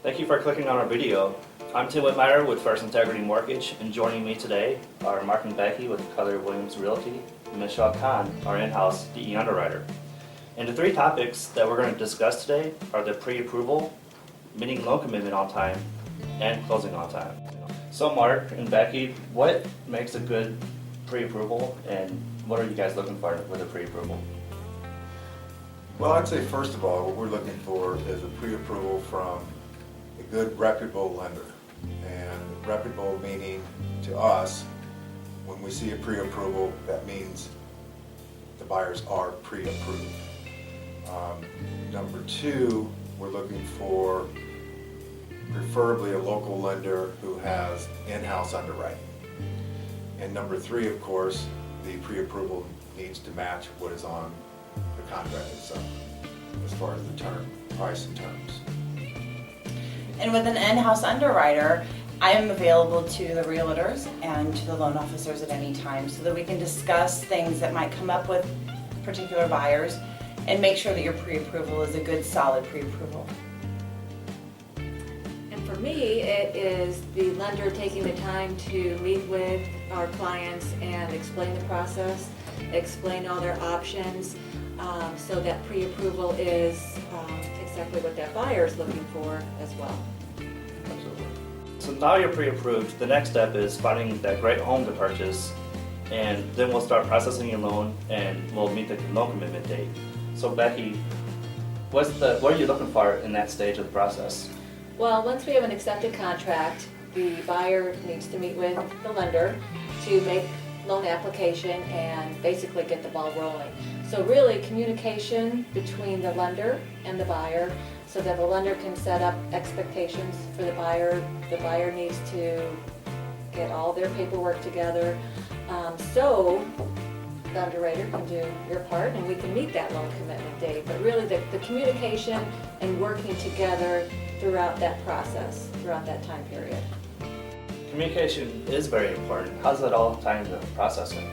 Thank you for clicking on our video. I'm Tim Whitmire with First Integrity Mortgage, and joining me today are Mark and Becky with Keller Williams Realty and Michelle Kahn, our in-house DE underwriter. And the three topics that we're going to discuss today are the pre-approval, meeting loan commitment on time, and closing on time. So Mark and Becky, what makes a good pre-approval, and what are you guys looking for with a pre-approval? Well, I'd say first of all, what we're looking for is a pre-approval from a good reputable lender. And reputable meaning to us, when we see a pre-approval, that means the buyers are pre-approved. Number two, we're looking for preferably a local lender who has in-house underwriting. And number three, of course, the pre-approval needs to match what is on the contract itself, as far as the term, price and terms. And with an in-house underwriter, I am available to the realtors and to the loan officers at any time so that we can discuss things that might come up with particular buyers and make sure that your pre-approval is a good, solid pre-approval. And for me, it is the lender taking the time to meet with our clients and explain the process, explain all their options, so that pre-approval is exactly what that buyer is looking for as well. Absolutely. So now you're pre-approved, the next step is finding that great home to purchase, and then we'll start processing your loan and we'll meet the loan commitment date. So Becky, what are you looking for in that stage of the process? Well, once we have an accepted contract, the buyer needs to meet with the lender to make loan application and basically get the ball rolling. So really, communication between the lender and the buyer so that the lender can set up expectations for the buyer. The buyer needs to get all their paperwork together, so the underwriter can do your part and we can meet that loan commitment date. But really, the communication and working together throughout that process, throughout that time period. Communication is very important. How does that all tie into processing?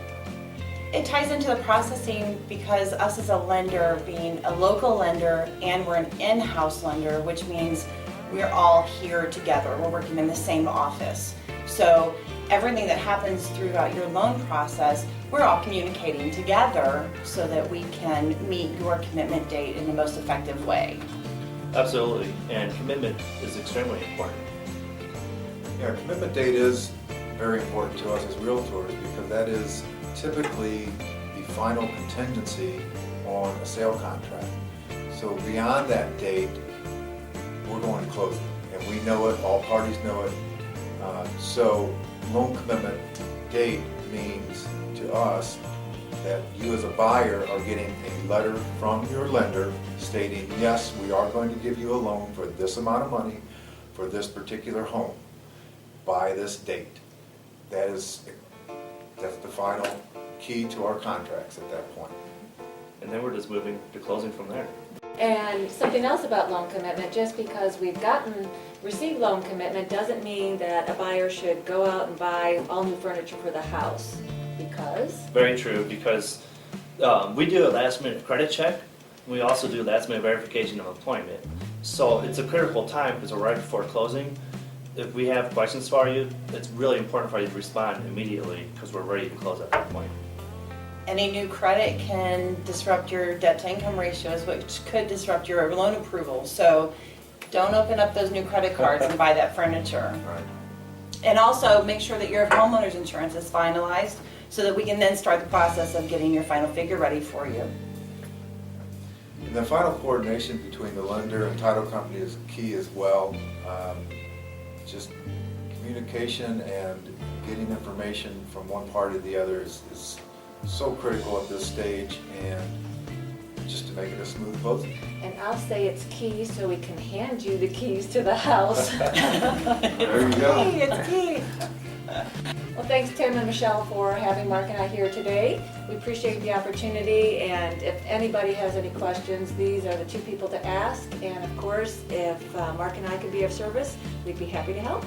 It ties into the processing because us as a lender, being a local lender and we're an in-house lender, which means we're all here together. We're working in the same office. So everything that happens throughout your loan process, we're all communicating together so that we can meet your commitment date in the most effective way. Absolutely, and commitment is extremely important. Yeah, commitment date is very important to us as realtors because that is typically the final contingency on a sale contract. So beyond that date, we're going to closing, and we know it, all parties know it. So loan commitment date means to us that you as a buyer are getting a letter from your lender stating, yes, we are going to give you a loan for this amount of money for this particular home by this date. That's the final key to our contracts at that point. And then we're just moving to closing from there. And something else about loan commitment, just because we've received loan commitment doesn't mean that a buyer should go out and buy all new furniture for the house. Because? Very true, because we do a last minute credit check. We also do last minute verification of employment. So it's a critical time because we're right before closing. If we have questions for you, it's really important for you to respond immediately because we're ready to close at that point. Any new credit can disrupt your debt to income ratios, which could disrupt your loan approval. So don't open up those new credit cards and buy that furniture. Right. And also make sure that your homeowner's insurance is finalized so that we can then start the process of getting your final figure ready for you. And the final coordination between the lender and title company is key as well. Just communication and getting information from one party to the other is so critical at this stage, and just to make it a smooth closing. And I'll say it's key so we can hand you the keys to the house. There you go. It's key. Well, thanks Tim and Michelle for having Mark and I here today. We appreciate the opportunity, and if anybody has any questions, these are the two people to ask. And of course, if Mark and I can be of service, we'd be happy to help.